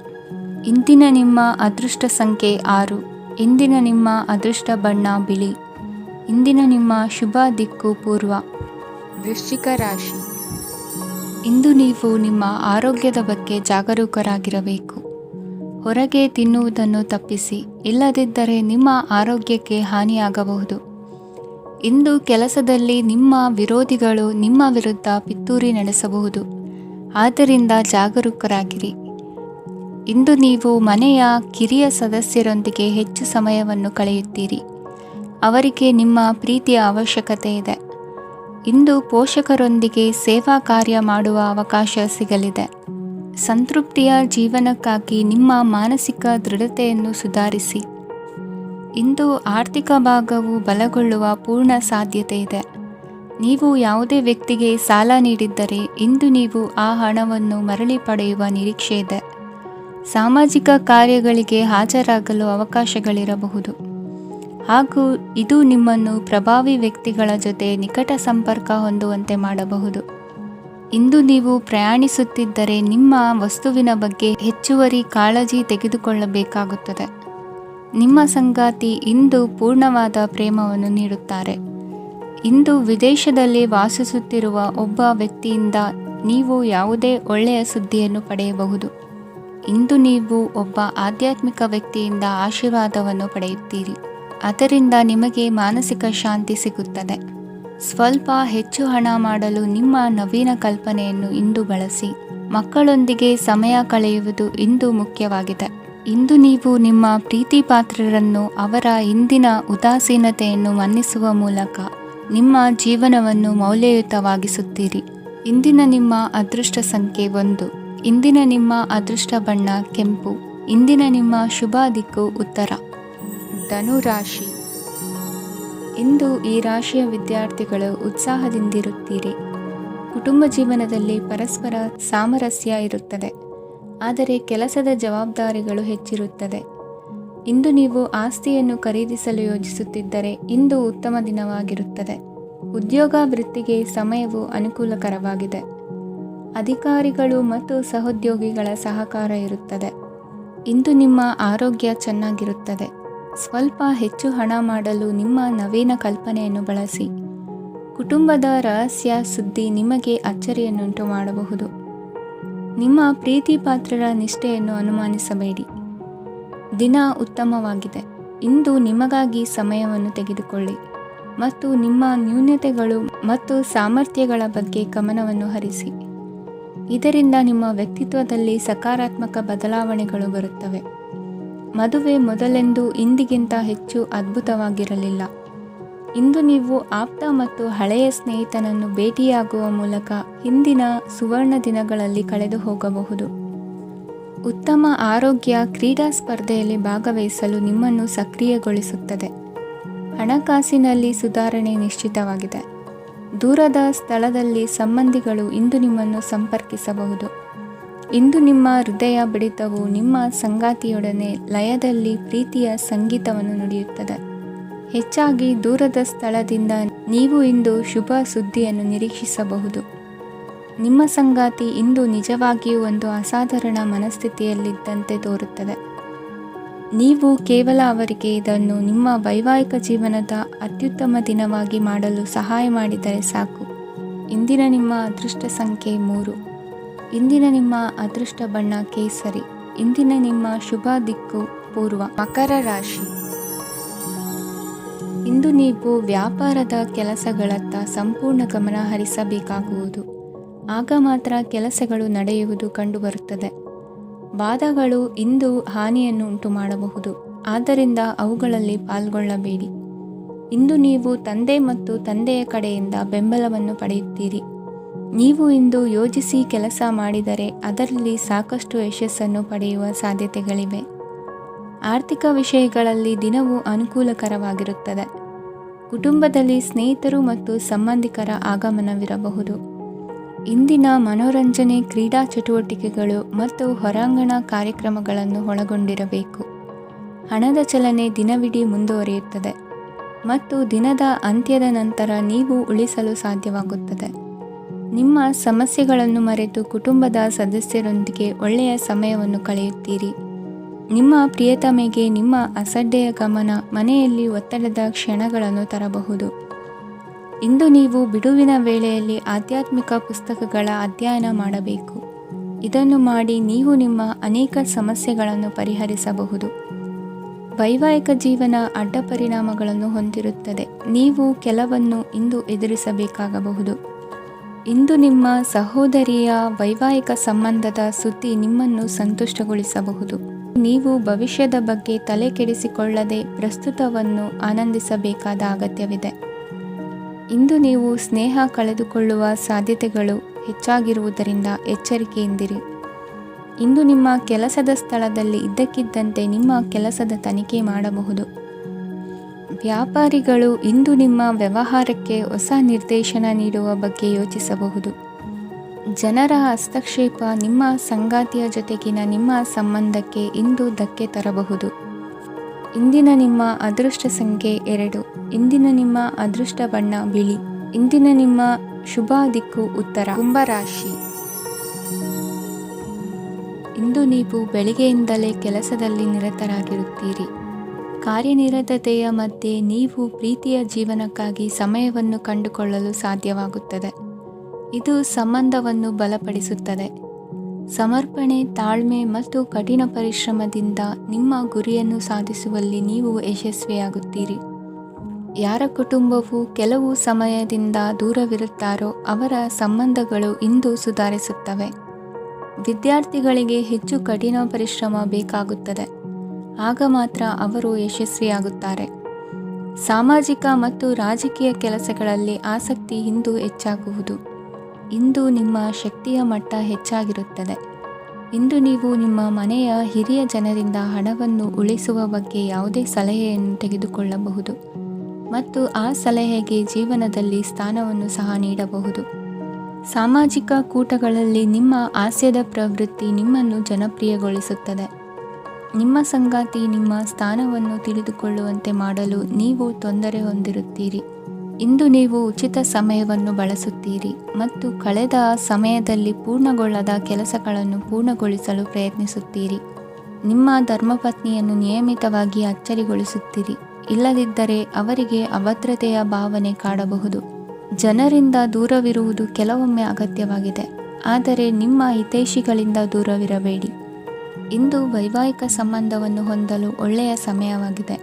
ಇಂದಿನ ನಿಮ್ಮ ಅದೃಷ್ಟ ಸಂಖ್ಯೆ 6. ಇಂದಿನ ನಿಮ್ಮ ಅದೃಷ್ಟ ಬಣ್ಣ ಬಿಳಿ. ಇಂದಿನ ನಿಮ್ಮ ಶುಭ ದಿಕ್ಕು ಪೂರ್ವ. ವೃಶ್ಚಿಕ ರಾಶಿ. ಇಂದು ನೀವು ನಿಮ್ಮ ಆರೋಗ್ಯದ ಬಗ್ಗೆ ಜಾಗರೂಕರಾಗಿರಬೇಕು. ಹೊರಗೆ ತಿನ್ನುವುದನ್ನು ತಪ್ಪಿಸಿ. ಇಲ್ಲದಿದ್ದರೆ ನಿಮ್ಮ ಆರೋಗ್ಯಕ್ಕೆ ಹಾನಿಯಾಗಬಹುದು. ಇಂದು ಕೆಲಸದಲ್ಲಿ ನಿಮ್ಮ ವಿರೋಧಿಗಳು ನಿಮ್ಮ ವಿರುದ್ಧ ಪಿತೂರಿ ನಡೆಸಬಹುದು. ಆದ್ದರಿಂದ ಜಾಗರೂಕರಾಗಿರಿ. ಇಂದು ನೀವು ಮನೆಯ ಕಿರಿಯ ಸದಸ್ಯರೊಂದಿಗೆ ಹೆಚ್ಚು ಸಮಯವನ್ನು ಕಳೆಯುತ್ತೀರಿ. ಅವರಿಗೆ ನಿಮ್ಮ ಪ್ರೀತಿಯ ಅವಶ್ಯಕತೆ ಇದೆ. ಇಂದು ಪೋಷಕರೊಂದಿಗೆ ಸೇವಾ ಕಾರ್ಯ ಮಾಡುವ ಅವಕಾಶ ಸಿಗಲಿದೆ. ಸಂತೃಪ್ತಿಯ ಜೀವನಕ್ಕಾಗಿ ನಿಮ್ಮ ಮಾನಸಿಕ ದೃಢತೆಯನ್ನು ಸುಧಾರಿಸಿ. ಇಂದು ಆರ್ಥಿಕ ಭಾಗವು ಬಲಗೊಳ್ಳುವ ಪೂರ್ಣ ಸಾಧ್ಯತೆ ಇದೆ. ನೀವು ಯಾವುದೇ ವ್ಯಕ್ತಿಗೆ ಸಾಲ ನೀಡಿದ್ದರೆ ಇಂದು ನೀವು ಆ ಹಣವನ್ನು ಮರಳಿ ಪಡೆಯುವ ನಿರೀಕ್ಷೆ ಇದೆ. ಸಾಮಾಜಿಕ ಕಾರ್ಯಗಳಿಗೆ ಹಾಜರಾಗಲು ಅವಕಾಶಗಳಿರಬಹುದು ಹಾಗೂ ಇದು ನಿಮ್ಮನ್ನು ಪ್ರಭಾವಿ ವ್ಯಕ್ತಿಗಳ ಜೊತೆ ನಿಕಟ ಸಂಪರ್ಕ ಹೊಂದುವಂತೆ ಮಾಡಬಹುದು. ಇಂದು ನೀವು ಪ್ರಯಾಣಿಸುತ್ತಿದ್ದರೆ ನಿಮ್ಮ ವಸ್ತುವಿನ ಬಗ್ಗೆ ಹೆಚ್ಚುವರಿ ಕಾಳಜಿ ತೆಗೆದುಕೊಳ್ಳಬೇಕಾಗುತ್ತದೆ. ನಿಮ್ಮ ಸಂಗಾತಿ ಇಂದು ಪೂರ್ಣವಾದ ಪ್ರೇಮವನ್ನು ನೀಡುತ್ತಾರೆ. ಇಂದು ವಿದೇಶದಲ್ಲಿ ವಾಸಿಸುತ್ತಿರುವ ಒಬ್ಬ ವ್ಯಕ್ತಿಯಿಂದ ನೀವು ಯಾವುದೇ ಒಳ್ಳೆಯ ಸುದ್ದಿಯನ್ನು ಪಡೆಯಬಹುದು. ಇಂದು ನೀವು ಒಬ್ಬ ಆಧ್ಯಾತ್ಮಿಕ ವ್ಯಕ್ತಿಯಿಂದ ಆಶೀರ್ವಾದವನ್ನು ಪಡೆಯುತ್ತೀರಿ. ಅದರಿಂದ ನಿಮಗೆ ಮಾನಸಿಕ ಶಾಂತಿ ಸಿಗುತ್ತದೆ. ಸ್ವಲ್ಪ ಹೆಚ್ಚು ಹಣ ಮಾಡಲು ನಿಮ್ಮ ನವೀನ ಕಲ್ಪನೆಯನ್ನು ಇಂದು ಬಳಸಿ. ಮಕ್ಕಳೊಂದಿಗೆ ಸಮಯ ಕಳೆಯುವುದು ಇಂದು ಮುಖ್ಯವಾಗಿದೆ. ಇಂದು ನೀವು ನಿಮ್ಮ ಪ್ರೀತಿ ಪಾತ್ರರನ್ನು ಅವರ ಇಂದಿನ ಉದಾಸೀನತೆಯನ್ನು ಮನ್ನಿಸುವ ಮೂಲಕ ನಿಮ್ಮ ಜೀವನವನ್ನು ಮೌಲ್ಯಯುತವಾಗಿಸುತ್ತೀರಿ. ಇಂದಿನ ನಿಮ್ಮ ಅದೃಷ್ಟ ಸಂಖ್ಯೆ 1. ಇಂದಿನ ನಿಮ್ಮ ಅದೃಷ್ಟ ಬಣ್ಣ ಕೆಂಪು. ಇಂದಿನ ನಿಮ್ಮ ಶುಭ ದಿಕ್ಕು ಉತ್ತರ. ಧನು ರಾಶಿ. ಇಂದು ಈ ರಾಶಿಯ ವಿದ್ಯಾರ್ಥಿಗಳು ಉತ್ಸಾಹದಿಂದಿರುತ್ತೀರಿ. ಕುಟುಂಬ ಜೀವನದಲ್ಲಿ ಪರಸ್ಪರ ಸಾಮರಸ್ಯ ಇರುತ್ತದೆ, ಆದರೆ ಕೆಲಸದ ಜವಾಬ್ದಾರಿಗಳು ಹೆಚ್ಚಿರುತ್ತದೆ. ಇಂದು ನೀವು ಆಸ್ತಿಯನ್ನು ಖರೀದಿಸಲು ಯೋಜಿಸುತ್ತಿದ್ದರೆ ಇಂದು ಉತ್ತಮ ದಿನವಾಗಿರುತ್ತದೆ. ಉದ್ಯೋಗ ವೃತ್ತಿಗೆ ಸಮಯವು ಅನುಕೂಲಕರವಾಗಿದೆ. ಅಧಿಕಾರಿಗಳು ಮತ್ತು ಸಹೋದ್ಯೋಗಿಗಳ ಸಹಕಾರ ಇರುತ್ತದೆ. ಇಂದು ನಿಮ್ಮ ಆರೋಗ್ಯ ಚೆನ್ನಾಗಿರುತ್ತದೆ. ಸ್ವಲ್ಪ ಹೆಚ್ಚು ಹಣ ಮಾಡಲು ನಿಮ್ಮ ನವೀನ ಕಲ್ಪನೆಯನ್ನು ಬಳಸಿ. ಕುಟುಂಬದ ರಹಸ್ಯ ಸುದ್ದಿ ನಿಮಗೆ ಅಚ್ಚರಿಯನ್ನುಂಟು ಮಾಡಬಹುದು. ನಿಮ್ಮ ಪ್ರೀತಿ ಪಾತ್ರರ ನಿಷ್ಠೆಯನ್ನು ಅನುಮಾನಿಸಬೇಡಿ. ದಿನ ಉತ್ತಮವಾಗಿದೆ. ಇಂದು ನಿಮಗಾಗಿ ಸಮಯವನ್ನು ತೆಗೆದುಕೊಳ್ಳಿ ಮತ್ತು ನಿಮ್ಮ ನ್ಯೂನತೆಗಳು ಮತ್ತು ಸಾಮರ್ಥ್ಯಗಳ ಬಗ್ಗೆ ಗಮನವನ್ನು ಹರಿಸಿ. ಇದರಿಂದ ನಿಮ್ಮ ವ್ಯಕ್ತಿತ್ವದಲ್ಲಿ ಸಕಾರಾತ್ಮಕ ಬದಲಾವಣೆಗಳು ಬರುತ್ತವೆ. ಮದುವೆ ಮೊದಲೆಂದು ಇಂದಿಗಿಂತ ಹೆಚ್ಚು ಅದ್ಭುತವಾಗಿರಲಿಲ್ಲ. ಇಂದು ನೀವು ಆಪ್ತ ಮತ್ತು ಹಳೆಯ ಸ್ನೇಹಿತನನ್ನು ಭೇಟಿಯಾಗುವ ಮೂಲಕ ಹಿಂದಿನ ಸುವರ್ಣ ದಿನಗಳಲ್ಲಿ ಕಳೆದು ಹೋಗಬಹುದು. ಉತ್ತಮ ಆರೋಗ್ಯ ಕ್ರೀಡಾ ಸ್ಪರ್ಧೆಯಲ್ಲಿ ಭಾಗವಹಿಸಲು ನಿಮ್ಮನ್ನು ಸಕ್ರಿಯಗೊಳಿಸುತ್ತದೆ. ಹಣಕಾಸಿನಲ್ಲಿ ಸುಧಾರಣೆ ನಿಶ್ಚಿತವಾಗಿದೆ. ದೂರದ ಸ್ಥಳದಲ್ಲಿ ಸಂಬಂಧಿಗಳು ಇಂದು ನಿಮ್ಮನ್ನು ಸಂಪರ್ಕಿಸಬಹುದು. ಇಂದು ನಿಮ್ಮ ಹೃದಯ ಬಡಿತವು ನಿಮ್ಮ ಸಂಗಾತಿಯೊಡನೆ ಲಯದಲ್ಲಿ ಪ್ರೀತಿಯ ಸಂಗೀತವನ್ನು ನುಡಿಯುತ್ತದೆ. ಹೆಚ್ಚಾಗಿ ದೂರದ ಸ್ಥಳದಿಂದ ನೀವು ಇಂದು ಶುಭ ಸುದ್ದಿಯನ್ನು ನಿರೀಕ್ಷಿಸಬಹುದು. ನಿಮ್ಮ ಸಂಗಾತಿ ಇಂದು ನಿಜವಾಗಿಯೂ ಒಂದು ಅಸಾಧಾರಣ ಮನಸ್ಥಿತಿಯಲ್ಲಿದ್ದಂತೆ ತೋರುತ್ತದೆ. ನೀವು ಕೇವಲ ಅವರಿಗೆ ಇದನ್ನು ನಿಮ್ಮ ವೈವಾಹಿಕ ಜೀವನದ ಅತ್ಯುತ್ತಮ ದಿನವಾಗಿ ಮಾಡಲು ಸಹಾಯ ಮಾಡಿದರೆ ಸಾಕು. ಇಂದಿನ ನಿಮ್ಮ ಅದೃಷ್ಟ ಸಂಖ್ಯೆ 3. ಇಂದಿನ ನಿಮ್ಮ ಅದೃಷ್ಟ ಬಣ್ಣ ಕೇಸರಿ. ಇಂದಿನ ನಿಮ್ಮ ಶುಭ ದಿಕ್ಕು ಪೂರ್ವ. ಮಕರ ರಾಶಿ. ಇಂದು ನೀವು ವ್ಯಾಪಾರದ ಕೆಲಸಗಳತ್ತ ಸಂಪೂರ್ಣ ಗಮನ ಹರಿಸಬೇಕಾಗುವುದು. ಆಗ ಮಾತ್ರ ಕೆಲಸಗಳು ನಡೆಯುವುದು ಕಂಡುಬರುತ್ತದೆ. ವಾದಗಳು ಇಂದು ಹಾನಿಯನ್ನು ಉಂಟು ಮಾಡಬಹುದು, ಆದ್ದರಿಂದ ಅವುಗಳಲ್ಲಿ ಪಾಲ್ಗೊಳ್ಳಬೇಡಿ. ಇಂದು ನೀವು ತಂದೆ ಮತ್ತು ತಂದೆಯ ಕಡೆಯಿಂದ ಬೆಂಬಲವನ್ನು ಪಡೆಯುತ್ತೀರಿ. ನೀವು ಇಂದು ಯೋಜಿಸಿ ಕೆಲಸ ಮಾಡಿದರೆ ಅದರಲ್ಲಿ ಸಾಕಷ್ಟು ಯಶಸ್ಸನ್ನು ಪಡೆಯುವ ಸಾಧ್ಯತೆಗಳಿವೆ. ಆರ್ಥಿಕ ವಿಷಯಗಳಲ್ಲಿ ದಿನವು ಅನುಕೂಲಕರವಾಗಿರುತ್ತದೆ. ಕುಟುಂಬದಲ್ಲಿ ಸ್ನೇಹಿತರು ಮತ್ತು ಸಂಬಂಧಿಕರ ಆಗಮನವಿರಬಹುದು. ಇಂದಿನ ಮನೋರಂಜನೆ ಕ್ರೀಡಾ ಚಟುವಟಿಕೆಗಳು ಮತ್ತು ಹೊರಾಂಗಣ ಕಾರ್ಯಕ್ರಮಗಳನ್ನು ಒಳಗೊಂಡಿರಬೇಕು. ಹಣದ ಚಲನೆ ದಿನವಿಡೀ ಮುಂದುವರಿಯುತ್ತದೆ ಮತ್ತು ದಿನದ ಅಂತ್ಯದ ನಂತರ ನೀವು ಉಳಿಸಲು ಸಾಧ್ಯವಾಗುತ್ತದೆ. ನಿಮ್ಮ ಸಮಸ್ಯೆಗಳನ್ನು ಮರೆತು ಕುಟುಂಬದ ಸದಸ್ಯರೊಂದಿಗೆ ಒಳ್ಳೆಯ ಸಮಯವನ್ನು ಕಳೆಯುತ್ತೀರಿ. ನಿಮ್ಮ ಪ್ರಿಯತಮೆಗೆ ನಿಮ್ಮ ಅಸಡ್ಡೆಯ ಗಮನ ಮನೆಯಲ್ಲಿ ಒತ್ತಡದ ಕ್ಷಣಗಳನ್ನು ತರಬಹುದು. ಇಂದು ನೀವು ಬಿಡುವಿನ ವೇಳೆಯಲ್ಲಿ ಆಧ್ಯಾತ್ಮಿಕ ಪುಸ್ತಕಗಳ ಅಧ್ಯಯನ ಮಾಡಬೇಕು. ಇದನ್ನು ಮಾಡಿ ನೀವು ನಿಮ್ಮ ಅನೇಕ ಸಮಸ್ಯೆಗಳನ್ನು ಪರಿಹರಿಸಬಹುದು. ವೈವಾಹಿಕ ಜೀವನ ಅಡ್ಡ ಪರಿಣಾಮಗಳನ್ನು ಹೊಂದಿರುತ್ತದೆ. ನೀವು ಕೆಲವನ್ನು ಇಂದು ಎದುರಿಸಬೇಕಾಗಬಹುದು. ಇಂದು ನಿಮ್ಮ ಸಹೋದರಿಯ ವೈವಾಹಿಕ ಸಂಬಂಧದ ಸುದ್ದಿ ನಿಮ್ಮನ್ನು ಸಂತುಷ್ಟಗೊಳಿಸಬಹುದು. ನೀವು ಭವಿಷ್ಯದ ಬಗ್ಗೆ ತಲೆ ಕೆಡಿಸಿಕೊಳ್ಳದೆ ಪ್ರಸ್ತುತವನ್ನು ಆನಂದಿಸಬೇಕಾದ ಅಗತ್ಯವಿದೆ. ಇಂದು ನೀವು ಸ್ನೇಹ ಕಳೆದುಕೊಳ್ಳುವ ಸಾಧ್ಯತೆಗಳು ಹೆಚ್ಚಾಗಿರುವುದರಿಂದ ಎಚ್ಚರಿಕೆಯಿಂದಿರಿ. ಇಂದು ನಿಮ್ಮ ಕೆಲಸದ ಸ್ಥಳದಲ್ಲಿ ಇದ್ದಕ್ಕಿದ್ದಂತೆ ನಿಮ್ಮ ಕೆಲಸದ ತನಿಖೆ ಮಾಡಬಹುದು. ವ್ಯಾಪಾರಿಗಳು ಇಂದು ನಿಮ್ಮ ವ್ಯವಹಾರಕ್ಕೆ ಹೊಸ ನಿರ್ದೇಶನ ನೀಡುವ ಬಗ್ಗೆ ಯೋಚಿಸಬಹುದು. ಜನರ ಹಸ್ತಕ್ಷೇಪ ನಿಮ್ಮ ಸಂಗಾತಿಯ ಜೊತೆಗಿನ ನಿಮ್ಮ ಸಂಬಂಧಕ್ಕೆ ಇಂದು ಧಕ್ಕೆ ತರಬಹುದು. ಇಂದಿನ ನಿಮ್ಮ ಅದೃಷ್ಟ ಸಂಖ್ಯೆ 2. ಇಂದಿನ ನಿಮ್ಮ ಅದೃಷ್ಟ ಬಣ್ಣ ಬಿಳಿ. ಇಂದಿನ ನಿಮ್ಮ ಶುಭ ದಿಕ್ಕು ಉತ್ತರ. ಕುಂಭರಾಶಿ. ಇಂದು ನೀವು ಬೆಳಿಗ್ಗೆಯಿಂದಲೇ ಕೆಲಸದಲ್ಲಿ ನಿರತರಾಗಿರುತ್ತೀರಿ. ಕಾರ್ಯನಿರತತೆಯ ಮಧ್ಯೆ ನೀವು ಪ್ರೀತಿಯ ಜೀವನಕ್ಕಾಗಿ ಸಮಯವನ್ನು ಕಂಡುಕೊಳ್ಳಲು ಸಾಧ್ಯವಾಗುತ್ತದೆ. ಇದು ಸಂಬಂಧವನ್ನು ಬಲಪಡಿಸುತ್ತದೆ. ಸಮರ್ಪಣೆ, ತಾಳ್ಮೆ ಮತ್ತು ಕಠಿಣ ಪರಿಶ್ರಮದಿಂದ ನಿಮ್ಮ ಗುರಿಯನ್ನು ಸಾಧಿಸುವಲ್ಲಿ ನೀವು ಯಶಸ್ವಿಯಾಗುತ್ತೀರಿ. ಯಾರ ಕುಟುಂಬವು ಕೆಲವು ಸಮಯದಿಂದ ದೂರವಿರುತ್ತಾರೋ ಅವರ ಸಂಬಂಧಗಳು ಇಂದು ಸುಧಾರಿಸುತ್ತವೆ. ವಿದ್ಯಾರ್ಥಿಗಳಿಗೆ ಹೆಚ್ಚು ಕಠಿಣ ಪರಿಶ್ರಮ ಬೇಕಾಗುತ್ತದೆ. ಆಗ ಮಾತ್ರ ಅವರು ಯಶಸ್ವಿಯಾಗುತ್ತಾರೆ. ಸಾಮಾಜಿಕ ಮತ್ತು ರಾಜಕೀಯ ಕೆಲಸಗಳಲ್ಲಿ ಆಸಕ್ತಿ ಇಂದು ಹೆಚ್ಚಾಗುವುದು. ಇಂದು ನಿಮ್ಮ ಶಕ್ತಿಯ ಮಟ್ಟ ಹೆಚ್ಚಾಗಿರುತ್ತದೆ. ಇಂದು ನೀವು ನಿಮ್ಮ ಮನೆಯ ಹಿರಿಯ ಜನರಿಂದ ಹಣವನ್ನು ಉಳಿಸುವ ಬಗ್ಗೆ ಯಾವುದೇ ಸಲಹೆಯನ್ನು ತೆಗೆದುಕೊಳ್ಳಬಹುದು ಮತ್ತು ಆ ಸಲಹೆಗೆ ಜೀವನದಲ್ಲಿ ಸ್ಥಾನವನ್ನು ಸಹ ನೀಡಬಹುದು. ಸಾಮಾಜಿಕ ಕೂಟಗಳಲ್ಲಿ ನಿಮ್ಮ ಹಾಸ್ಯದ ಪ್ರವೃತ್ತಿ ನಿಮ್ಮನ್ನು ಜನಪ್ರಿಯಗೊಳಿಸುತ್ತದೆ. ನಿಮ್ಮ ಸಂಗಾತಿ ನಿಮ್ಮ ಸ್ಥಾನವನ್ನು ತಿಳಿದುಕೊಳ್ಳುವಂತೆ ಮಾಡಲು ನೀವು ತೊಂದರೆ ಹೊಂದಿರುತ್ತೀರಿ. ಇಂದು ನೀವು ಉಚಿತ ಸಮಯವನ್ನು ಬಳಸುತ್ತೀರಿ ಮತ್ತು ಕಳೆದ ಸಮಯದಲ್ಲಿ ಪೂರ್ಣಗೊಳ್ಳದ ಕೆಲಸಗಳನ್ನು ಪೂರ್ಣಗೊಳಿಸಲು ಪ್ರಯತ್ನಿಸುತ್ತೀರಿ. ನಿಮ್ಮ ಧರ್ಮಪತ್ನಿಯನ್ನು ನಿಯಮಿತವಾಗಿ ಅಚ್ಚರಿಗೊಳಿಸುತ್ತೀರಿ. ಇಲ್ಲದಿದ್ದರೆ ಅವರಿಗೆ ಅಭದ್ರತೆಯ ಭಾವನೆ ಕಾಡಬಹುದು. ಜನರಿಂದ ದೂರವಿರುವುದು ಕೆಲವೊಮ್ಮೆ ಅಗತ್ಯವಾಗಿದೆ, ಆದರೆ ನಿಮ್ಮ ಹಿತೈಷಿಗಳಿಂದ ದೂರವಿರಬೇಡಿ. ಇಂದು ವೈವಾಹಿಕ ಸಂಬಂಧವನ್ನು ಹೊಂದಲು ಒಳ್ಳೆಯ ಸಮಯವಾಗಿದೆ.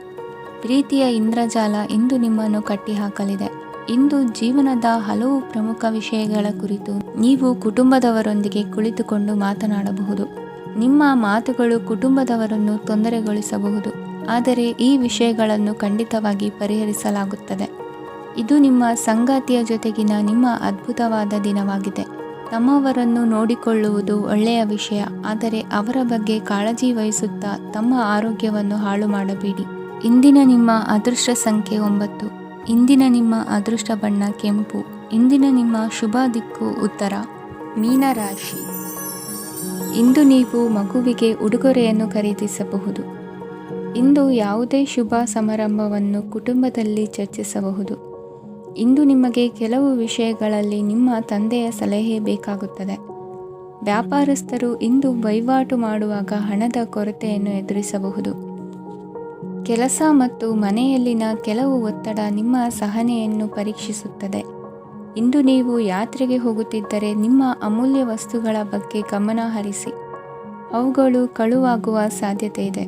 ಪ್ರೀತಿಯ ಇಂದ್ರಜಾಲ ಇಂದು ನಿಮ್ಮನ್ನು ಕಟ್ಟಿಹಾಕಲಿದೆ. ಇಂದು ಜೀವನದ ಹಲವು ಪ್ರಮುಖ ವಿಷಯಗಳ ಕುರಿತು ನೀವು ಕುಟುಂಬದವರೊಂದಿಗೆ ಕುಳಿತುಕೊಂಡು ಮಾತನಾಡಬಹುದು. ನಿಮ್ಮ ಮಾತುಗಳು ಕುಟುಂಬದವರನ್ನು ತೊಂದರೆಗೊಳಿಸಬಹುದು, ಆದರೆ ಈ ವಿಷಯಗಳನ್ನು ಖಂಡಿತವಾಗಿ ಪರಿಹರಿಸಲಾಗುತ್ತದೆ. ಇದು ನಿಮ್ಮ ಸಂಗಾತಿಯ ಜೊತೆಗಿನ ನಿಮ್ಮ ಅದ್ಭುತವಾದ ದಿನವಾಗಿದೆ. ತಮ್ಮವರನ್ನು ನೋಡಿಕೊಳ್ಳುವುದು ಒಳ್ಳೆಯ ವಿಷಯ, ಆದರೆ ಅವರ ಬಗ್ಗೆ ಕಾಳಜಿ ವಹಿಸುತ್ತಾ ತಮ್ಮ ಆರೋಗ್ಯವನ್ನು ಹಾಳು ಮಾಡಬೇಡಿ. ಇಂದಿನ ನಿಮ್ಮ ಅದೃಷ್ಟ ಸಂಖ್ಯೆ 9. ಇಂದಿನ ನಿಮ್ಮ ಅದೃಷ್ಟ ಬಣ್ಣ ಕೆಂಪು. ಇಂದಿನ ನಿಮ್ಮ ಶುಭ ದಿಕ್ಕು ಉತ್ತರ. ಮೀನರಾಶಿ. ಇಂದು ನೀವು ಮಗುವಿಗೆ ಉಡುಗೊರೆಯನ್ನು ಖರೀದಿಸಬಹುದು. ಇಂದು ಯಾವುದೇ ಶುಭ ಸಮಾರಂಭವನ್ನು ಕುಟುಂಬದಲ್ಲಿ ಚರ್ಚಿಸಬಹುದು. ಇಂದು ನಿಮಗೆ ಕೆಲವು ವಿಷಯಗಳಲ್ಲಿ ನಿಮ್ಮ ತಂದೆಯ ಸಲಹೆ ಬೇಕಾಗುತ್ತದೆ. ವ್ಯಾಪಾರಸ್ಥರು ಇಂದು ವಹಿವಾಟು ಮಾಡುವಾಗ ಹಣದ ಕೊರತೆಯನ್ನು ಎದುರಿಸಬಹುದು. ಕೆಲಸ ಮತ್ತು ಮನೆಯಲ್ಲಿನ ಕೆಲವು ಒತ್ತಡ ನಿಮ್ಮ ಸಹನೆಯನ್ನು ಪರೀಕ್ಷಿಸುತ್ತದೆ. ಇಂದು ನೀವು ಯಾತ್ರೆಗೆ ಹೋಗುತ್ತಿದ್ದರೆ ನಿಮ್ಮ ಅಮೂಲ್ಯ ವಸ್ತುಗಳ ಬಗ್ಗೆ ಗಮನ ಹರಿಸಿ. ಅವುಗಳು ಕಳುವಾಗುವ ಸಾಧ್ಯತೆ ಇದೆ.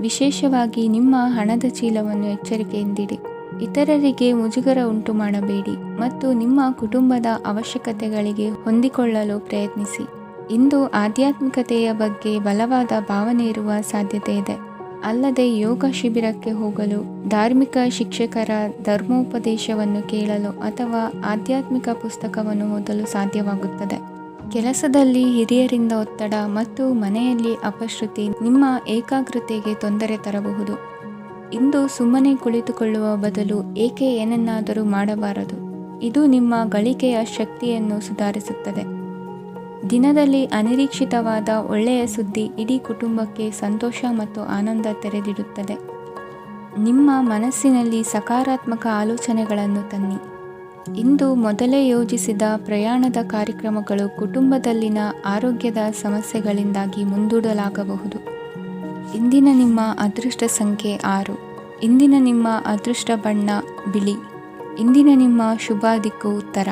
ವಿಶೇಷವಾಗಿ ನಿಮ್ಮ ಹಣದ ಚೀಲವನ್ನು ಎಚ್ಚರಿಕೆಯಿಂದಿಡಿ. ಇತರರಿಗೆ ಮುಜುಗರ ಉಂಟು ಮಾಡಬೇಡಿ ಮತ್ತು ನಿಮ್ಮ ಕುಟುಂಬದ ಅವಶ್ಯಕತೆಗಳಿಗೆ ಹೊಂದಿಕೊಳ್ಳಲು ಪ್ರಯತ್ನಿಸಿ. ಇಂದು ಆಧ್ಯಾತ್ಮಿಕತೆಯ ಬಗ್ಗೆ ಬಲವಾದ ಭಾವನೆ ಇರುವ ಸಾಧ್ಯತೆ ಇದೆ. ಅಲ್ಲದೆ ಯೋಗ ಶಿಬಿರಕ್ಕೆ ಹೋಗಲು, ಧಾರ್ಮಿಕ ಶಿಕ್ಷಕರ ಧರ್ಮೋಪದೇಶವನ್ನು ಕೇಳಲು ಅಥವಾ ಆಧ್ಯಾತ್ಮಿಕ ಪುಸ್ತಕವನ್ನು ಓದಲು ಸಾಧ್ಯವಾಗುತ್ತದೆ. ಕೆಲಸದಲ್ಲಿ ಹಿರಿಯರಿಂದ ಒತ್ತಡ ಮತ್ತು ಮನೆಯಲ್ಲಿ ಅಪಶ್ರುತಿ ನಿಮ್ಮ ಏಕಾಗ್ರತೆಗೆ ತೊಂದರೆ ತರಬಹುದು. ಇಂದು ಸುಮ್ಮನೆ ಕುಳಿತುಕೊಳ್ಳುವ ಬದಲು ಏಕೆ ಏನನ್ನಾದರೂ ಮಾಡಬಾರದು. ಇದು ನಿಮ್ಮ ಗಳಿಕೆಯ ಶಕ್ತಿಯನ್ನು ಸುಧಾರಿಸುತ್ತದೆ. ದಿನದಲ್ಲಿ ಅನಿರೀಕ್ಷಿತವಾದ ಒಳ್ಳೆಯ ಸುದ್ದಿ ಇಡೀ ಕುಟುಂಬಕ್ಕೆ ಸಂತೋಷ ಮತ್ತು ಆನಂದ ತೆರೆದಿಡುತ್ತದೆ. ನಿಮ್ಮ ಮನಸ್ಸಿನಲ್ಲಿ ಸಕಾರಾತ್ಮಕ ಆಲೋಚನೆಗಳನ್ನು ತನ್ನಿ. ಇಂದು ಮೊದಲೇ ಯೋಜಿಸಿದ ಪ್ರಯಾಣದ ಕಾರ್ಯಕ್ರಮಗಳು ಕುಟುಂಬದಲ್ಲಿನ ಆರೋಗ್ಯದ ಸಮಸ್ಯೆಗಳಿಂದಾಗಿ ಮುಂದೂಡಲಾಗಬಹುದು. ಇಂದಿನ ನಿಮ್ಮ ಅದೃಷ್ಟ ಸಂಖ್ಯೆ 6. ಇಂದಿನ ನಿಮ್ಮ ಅದೃಷ್ಟ ಬಣ್ಣ ಬಿಳಿ. ಇಂದಿನ ನಿಮ್ಮ ಶುಭ ದಿಕ್ಕು ಉತ್ತರ.